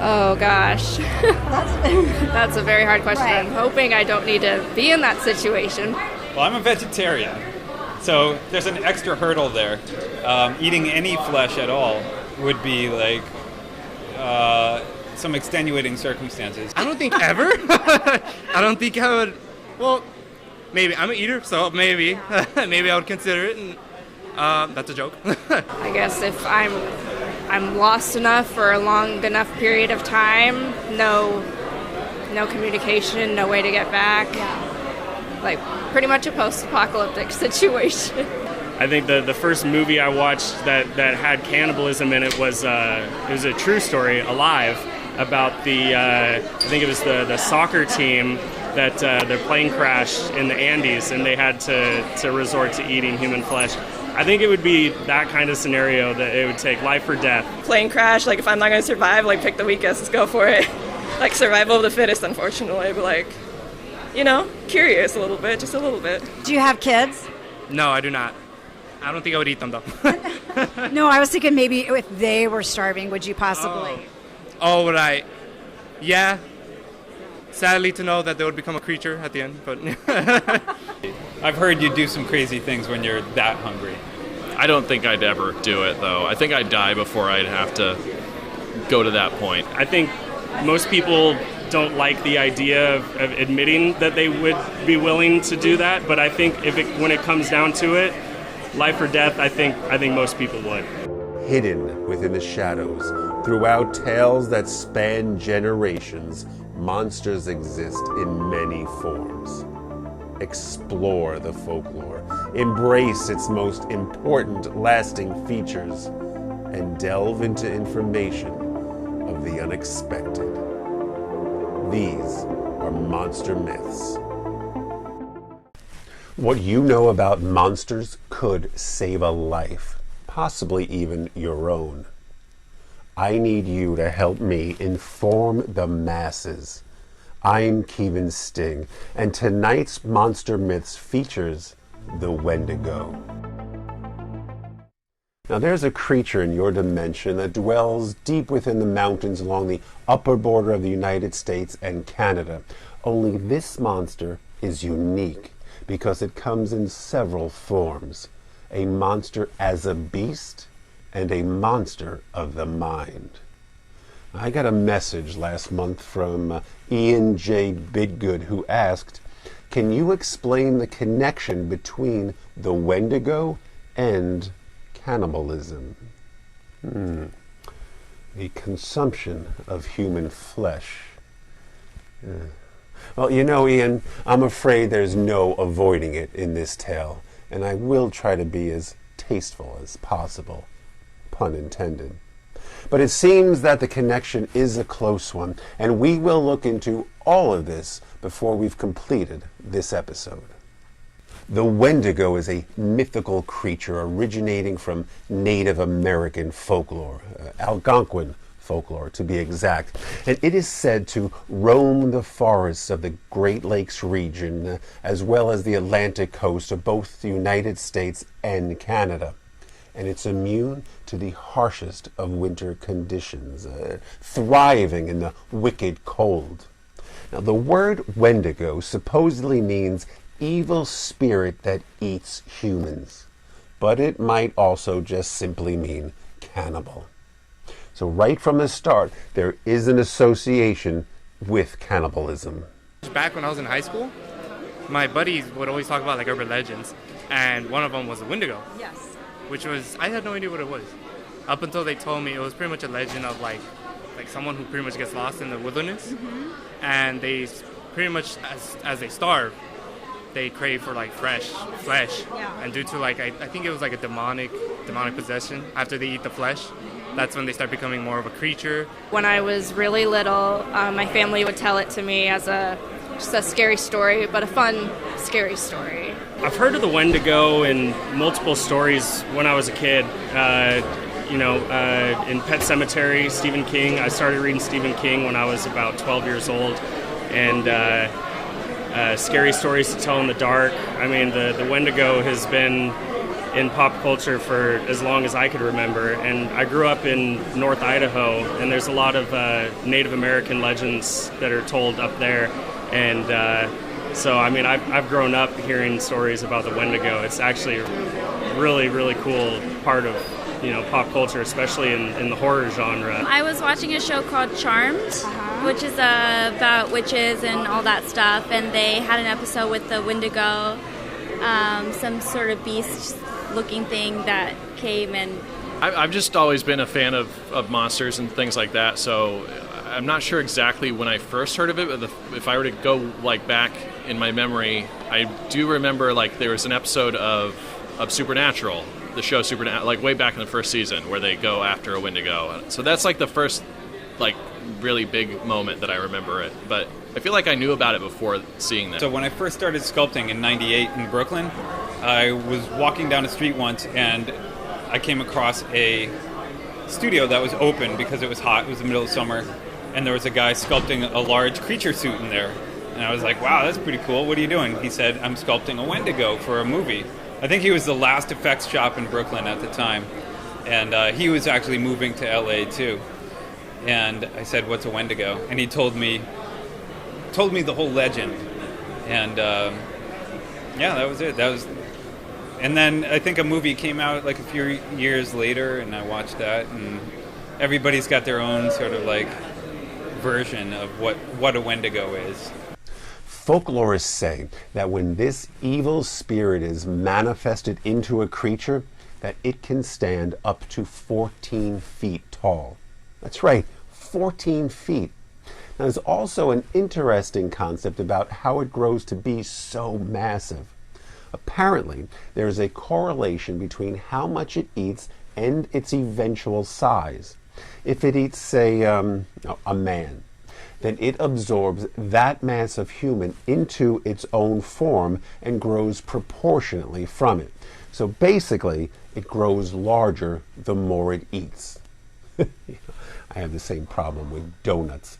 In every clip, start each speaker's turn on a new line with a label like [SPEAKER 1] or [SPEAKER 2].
[SPEAKER 1] Oh gosh, that's a very hard question.
[SPEAKER 2] Right.
[SPEAKER 1] I'm hoping I don't need to be in that situation.
[SPEAKER 3] Well, I'm a vegetarian, so there's an extra hurdle there. Eating any flesh at all would be like some extenuating circumstances.
[SPEAKER 4] I don't think ever. I don't think I would. Well, maybe. I'm an eater, so maybe. Maybe I would consider it. And that's a joke.
[SPEAKER 1] I guess if I'm lost enough for a long enough period of time, no communication, no way to get back.
[SPEAKER 2] Yeah.
[SPEAKER 1] Like pretty much a post-apocalyptic situation.
[SPEAKER 5] I think the first movie I watched that had cannibalism in it was a true story, Alive, about I think it was the soccer team that their plane crashed in the Andes and they had to resort to eating human flesh. I think it would be that kind of scenario that it would take life or death.
[SPEAKER 6] Plane crash, like if I'm not going to survive, like pick the weakest, let's go for it. Like survival of the fittest, unfortunately, but like, curious a little bit, just a little bit.
[SPEAKER 2] Do you have kids?
[SPEAKER 4] No, I do not. I don't think I would eat them, though.
[SPEAKER 2] No, I was thinking maybe if they were starving, would you possibly?
[SPEAKER 4] Oh, would I? Yeah. Sadly to know that they would become a creature at the end, but...
[SPEAKER 3] I've heard you do some crazy things when you're that hungry.
[SPEAKER 7] I don't think I'd ever do it, though. I think I'd die before I'd have to go to that point.
[SPEAKER 5] I think most people don't like the idea of admitting that they would be willing to do that, but I think when it comes down to it, life or death, I think most people would.
[SPEAKER 8] Hidden within the shadows, throughout tales that span generations, monsters exist in many forms. Explore the folklore, embrace its most important lasting features, and delve into information of the unexpected. These are Monster Myths. What you know about monsters could save a life, possibly even your own. I need you to help me inform the masses. I'm Kephen Sting, and tonight's Monster Myths features the Wendigo. Now there's a creature in your dimension that dwells deep within the mountains along the upper border of the United States and Canada. Only this monster is unique because it comes in several forms. A monster as a beast and a monster of the mind. I got a message last month from Ian J. Bidgood who asked, can you explain the connection between the Wendigo and cannibalism? The consumption of human flesh. Well, Ian, I'm afraid there's no avoiding it in this tale, and I will try to be as tasteful as possible. Pun intended. But it seems that the connection is a close one, and we will look into all of this before we've completed this episode. The Wendigo is a mythical creature originating from Native American folklore, Algonquin folklore to be exact, and it is said to roam the forests of the Great Lakes region as well as the Atlantic coast of both the United States and Canada. And it's immune to the harshest of winter conditions, thriving in the wicked cold. Now, the word Wendigo supposedly means evil spirit that eats humans, but it might also just simply mean cannibal. So right from the start, there is an association with cannibalism.
[SPEAKER 4] Back when I was in high school, my buddies would always talk about like urban legends, and one of them was the Wendigo.
[SPEAKER 2] Yes.
[SPEAKER 4] Which was, I had no idea what it was. Up until they told me, it was pretty much a legend of like someone who pretty much gets lost in the wilderness. Mm-hmm. And they pretty much, as they starve, they crave for like fresh flesh.
[SPEAKER 2] Yeah.
[SPEAKER 4] And due to like, I think it was like a demonic possession, after they eat the flesh, that's when they start becoming more of a creature.
[SPEAKER 1] When I was really little, my family would tell it to me as just a scary story, but a fun, scary story.
[SPEAKER 5] I've heard of the Wendigo in multiple stories when I was a kid. In Pet Sematary, Stephen King. I started reading Stephen King when I was about 12 years old. And scary stories to tell in the dark. I mean, the Wendigo has been in pop culture for as long as I could remember. And I grew up in North Idaho, and there's a lot of Native American legends that are told up there. And so, I mean, I've grown up hearing stories about the Wendigo. It's actually a really, really cool part of, you know, pop culture, especially in the horror genre.
[SPEAKER 9] I was watching a show called Charmed, which is about witches and all that stuff, and they had an episode with the Wendigo, some sort of beast-looking thing that came and...
[SPEAKER 7] I've just always been a fan of monsters and things like that, so I'm not sure exactly when I first heard of it, but if I were to go like back in my memory, I do remember like there was an episode of Supernatural, the show Supernatural, like way back in the first season, where they go after a Wendigo. So that's like the first like really big moment that I remember it. But I feel like I knew about it before seeing that.
[SPEAKER 3] So when I first started sculpting in '98 in Brooklyn, I was walking down the street once and I came across a studio that was open because it was hot. It was the middle of summer, and there was a guy sculpting a large creature suit in there. And I was like, wow, that's pretty cool. What are you doing? He said, I'm sculpting a Wendigo for a movie. I think he was the last effects shop in Brooklyn at the time. And he was actually moving to LA too. And I said, what's a Wendigo? And he told me the whole legend. And yeah, that was it. And then I think a movie came out like a few years later, and I watched that, and everybody's got their own sort of like version of what a Wendigo is.
[SPEAKER 8] Folklorists say that when this evil spirit is manifested into a creature, that it can stand up to 14 feet tall. That's right, 14 feet. Now, there's also an interesting concept about how it grows to be so massive. Apparently, there is a correlation between how much it eats and its eventual size. If it eats, say, a man, then it absorbs that mass of human into its own form and grows proportionately from it. So basically, it grows larger the more it eats. I have the same problem with donuts.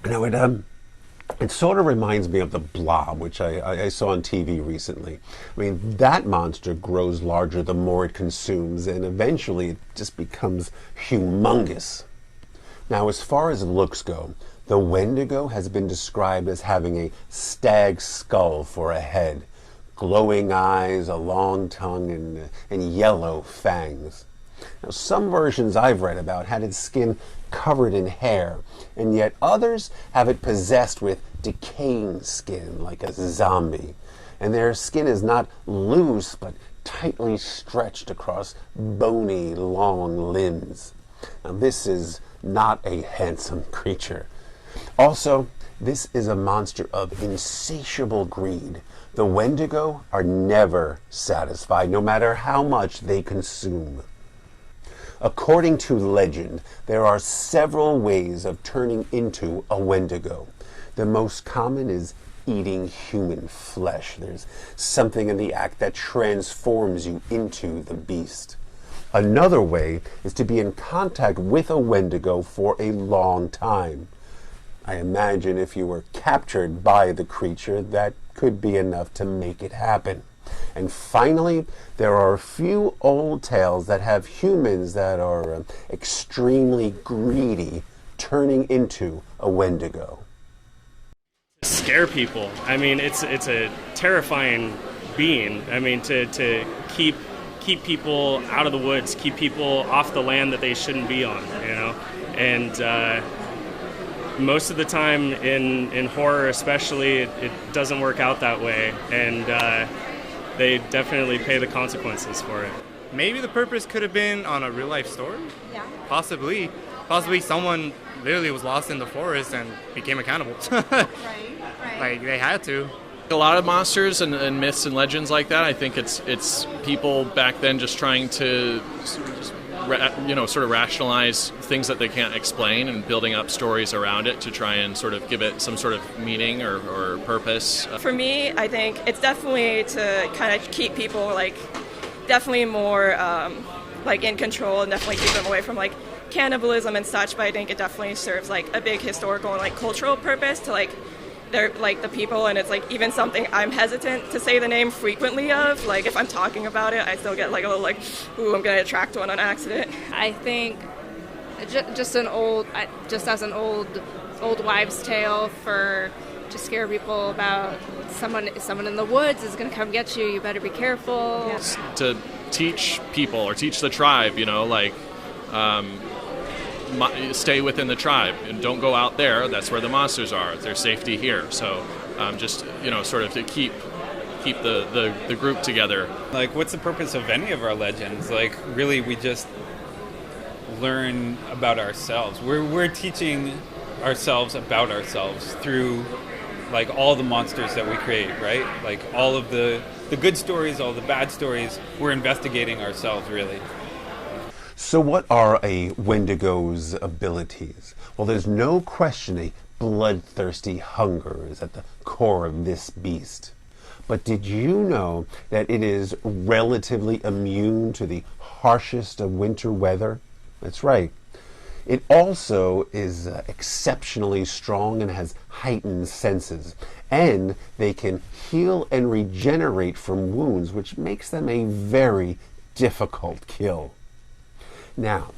[SPEAKER 8] Now, it sort of reminds me of the Blob, which I saw on TV recently. I mean, that monster grows larger the more it consumes, and eventually it just becomes humongous. Now, as far as looks go, the Wendigo has been described as having a stag skull for a head, glowing eyes, a long tongue, and yellow fangs. Now, some versions I've read about had its skin covered in hair, and yet others have it possessed with decaying skin like a zombie. And their skin is not loose, but tightly stretched across bony, long limbs. Now, this is not a handsome creature. Also, this is a monster of insatiable greed. The Wendigo are never satisfied, no matter how much they consume. According to legend, there are several ways of turning into a Wendigo. The most common is eating human flesh. There's something in the act that transforms you into the beast. Another way is to be in contact with a Wendigo for a long time. I imagine if you were captured by the creature, that could be enough to make it happen. And finally, there are a few old tales that have humans that are extremely greedy turning into a Wendigo.
[SPEAKER 5] Scare people. I mean, it's a terrifying being. I mean, to keep people out of the woods, keep people off the land that they shouldn't be on, you know. And most of the time in horror especially, it doesn't work out that way, and they definitely pay the consequences for it.
[SPEAKER 4] Maybe the purpose could have been on a real life story.
[SPEAKER 2] Yeah.
[SPEAKER 4] Possibly someone literally was lost in the forest and became a cannibal.
[SPEAKER 2] Right.
[SPEAKER 4] Like they had to.
[SPEAKER 7] A lot of monsters and myths and legends like that, I think it's people back then just trying to, sort of rationalize things that they can't explain and building up stories around it to try and sort of give it some sort of meaning or purpose.
[SPEAKER 6] For me, I think it's definitely to kind of keep people definitely more in control and definitely keep them away from cannibalism and such. But I think it definitely serves a big historical and cultural purpose to they're like the people, and it's like even something I'm hesitant to say the name frequently of. Like if I'm talking about it, I still get like a little like, ooh, I'm gonna attract one on accident.
[SPEAKER 1] I think just as an old wives' tale to scare people about someone in the woods is going to come get you. You better be careful.
[SPEAKER 2] Yeah.
[SPEAKER 7] To teach people or teach the tribe, like stay within the tribe and don't go out there. That's where the monsters are. There's safety here. So just sort of to keep the group together.
[SPEAKER 3] Like, what's the purpose of any of our legends? Like, really, we just learn about ourselves. We're teaching ourselves about ourselves through like all the monsters that we create, right? Like all of the good stories, all the bad stories, we're investigating ourselves, really.
[SPEAKER 8] So what are a Wendigo's abilities? Well, there's no question a bloodthirsty hunger is at the core of this beast. But did you know that it is relatively immune to the harshest of winter weather? That's right. It also is exceptionally strong and has heightened senses. And they can heal and regenerate from wounds, which makes them a very difficult kill. Now,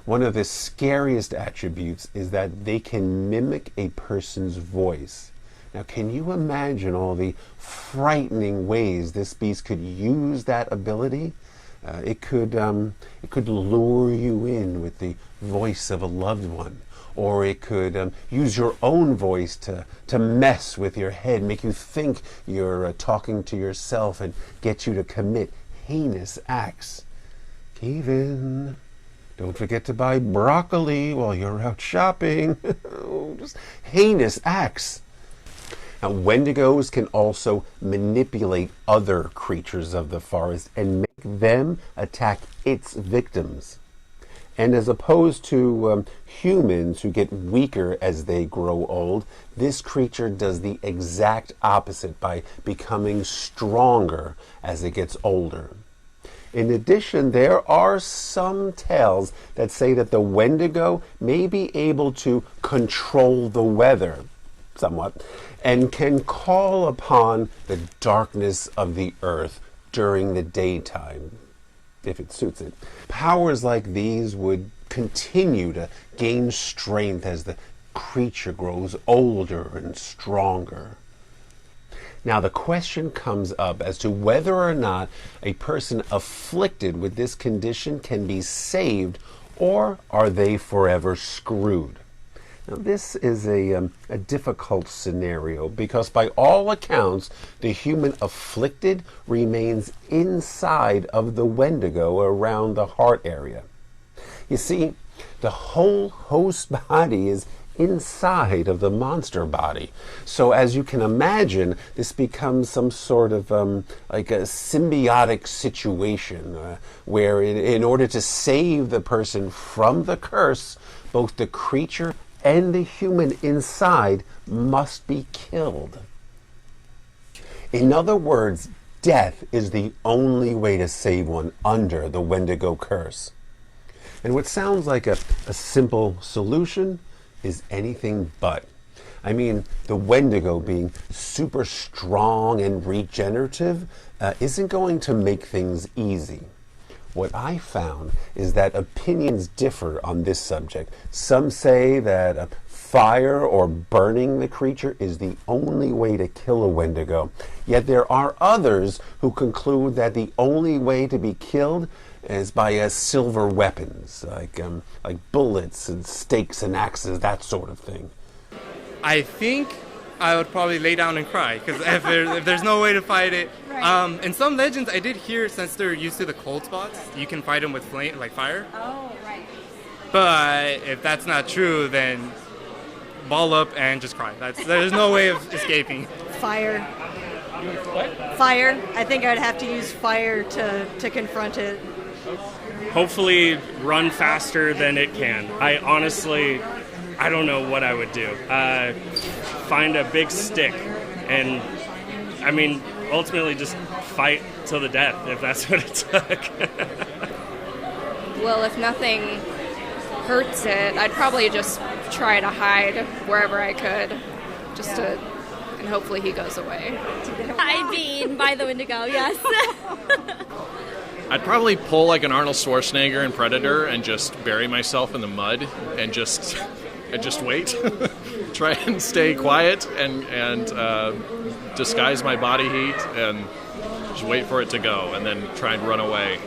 [SPEAKER 8] one of the scariest attributes is that they can mimic a person's voice. Now, can you imagine all the frightening ways this beast could use that ability? It could lure you in with the voice of a loved one, or it could use your own voice to mess with your head, make you think you're talking to yourself, and get you to commit heinous acts. Kevin, don't forget to buy broccoli while you're out shopping. Just heinous acts. Now, Wendigos can also manipulate other creatures of the forest and make them attack its victims. And as opposed to humans who get weaker as they grow old, this creature does the exact opposite by becoming stronger as it gets older. In addition, there are some tales that say that the Wendigo may be able to control the weather somewhat, and can call upon the darkness of the earth during the daytime, if it suits it. Powers like these would continue to gain strength as the creature grows older and stronger. Now, the question comes up as to whether or not a person afflicted with this condition can be saved, or are they forever screwed? Now, this is a difficult scenario because by all accounts, the human afflicted remains inside of the Wendigo around the heart area. You see, the whole host body is inside of the monster body. So as you can imagine, this becomes some sort of like a symbiotic situation where in order to save the person from the curse, both the creature and the human inside must be killed. In other words, death is the only way to save one under the Wendigo curse. And what sounds like a simple solution is anything but. I mean, the Wendigo being super strong and regenerative isn't going to make things easy. What I found is that opinions differ on this subject. Some say that fire or burning the creature is the only way to kill a Wendigo. Yet there are others who conclude that the only way to be killed is by silver weapons, like bullets and stakes and axes, that sort of thing.
[SPEAKER 4] I think I would probably lay down and cry, because if there's no way to fight it. Right. In some legends, I did hear, since they're used to the cold spots, you can fight them with flame, like fire.
[SPEAKER 2] Oh, right.
[SPEAKER 4] But if that's not true, then ball up and just cry. There's no way of escaping.
[SPEAKER 2] Fire.
[SPEAKER 4] What?
[SPEAKER 2] Fire. I think I'd have to use fire to confront it.
[SPEAKER 5] Hopefully run faster than it can. I don't know what I would do. Find a big stick and, ultimately just fight till the death, if that's what it took.
[SPEAKER 1] Well, if nothing hurts it, I'd probably just try to hide wherever I could, just to and hopefully he goes away.
[SPEAKER 9] I'd be eaten by the Wendigo, yes.
[SPEAKER 7] I'd probably pull like an Arnold Schwarzenegger in Predator and just bury myself in the mud and just wait. Try and stay quiet and disguise my body heat and just wait for it to go and then try and run away.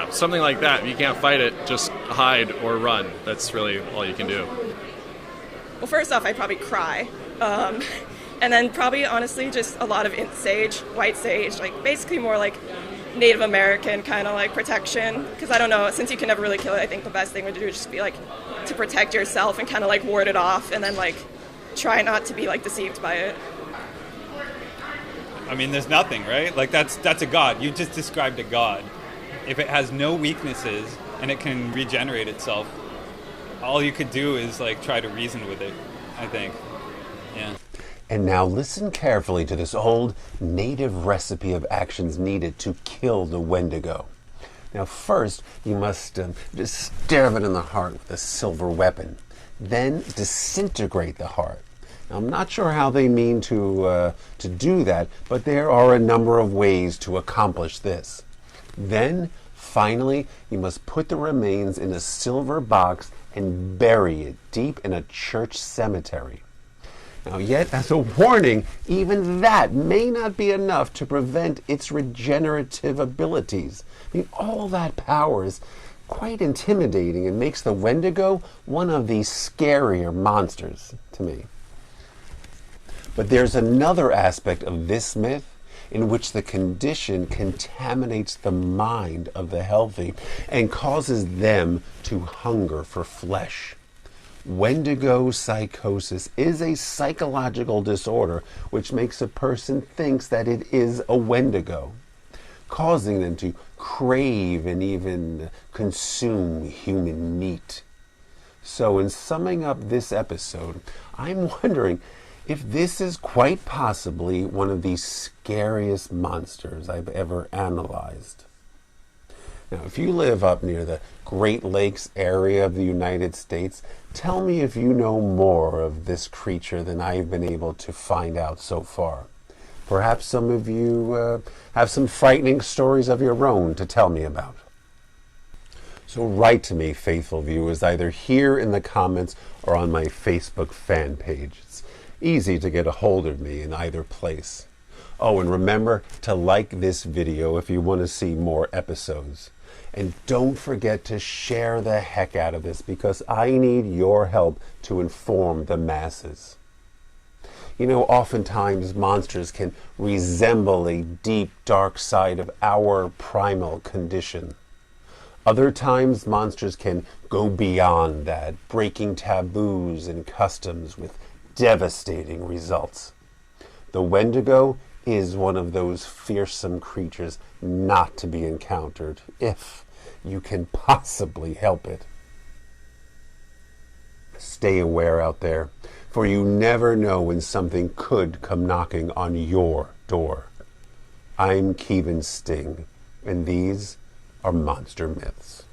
[SPEAKER 7] Something like that. If you can't fight it, just hide or run. That's really all you can do.
[SPEAKER 6] Well, first off, I'd probably cry. And then probably, honestly, just a lot of sage, white sage, like basically more like Native American kind of like protection. Because I don't know, since you can never really kill it, I think the best thing would do is just be like to protect yourself and kind of like ward it off and then like try not to be like deceived by it.
[SPEAKER 3] I mean, there's nothing, right? Like that's a god. You just described a god. If it has no weaknesses and it can regenerate itself, all you could do is like try to reason with it, I think. Yeah.
[SPEAKER 8] And now listen carefully to this old native recipe of actions needed to kill the Wendigo. Now first, you must just stab it in the heart with a silver weapon. Then disintegrate the heart. Now, I'm not sure how they mean to do that, but there are a number of ways to accomplish this. Then, finally, you must put the remains in a silver box and bury it deep in a church cemetery. Now, yet, as a warning, even that may not be enough to prevent its regenerative abilities. I mean, all that power is quite intimidating and makes the Wendigo one of the scarier monsters to me. But there's another aspect of this myth in which the condition contaminates the mind of the healthy and causes them to hunger for flesh. Wendigo psychosis is a psychological disorder which makes a person think that it is a Wendigo, causing them to crave and even consume human meat. So in summing up this episode, I'm wondering if this is quite possibly one of the scariest monsters I've ever analyzed. Now, if you live up near the Great Lakes area of the United States, tell me if you know more of this creature than I've been able to find out so far. Perhaps some of you have some frightening stories of your own to tell me about. So write to me, faithful viewers, either here in the comments or on my Facebook fan page. It's easy to get a hold of me in either place. Oh, and remember to like this video if you want to see more episodes. And don't forget to share the heck out of this because I need your help to inform the masses. You know, oftentimes monsters can resemble a deep, dark side of our primal condition. Other times monsters can go beyond that, breaking taboos and customs with devastating results. The Wendigo is one of those fearsome creatures not to be encountered if you can possibly help it. Stay aware out there, for you never know when something could come knocking on your door. I'm Kephen Sting, and these are Monster Myths.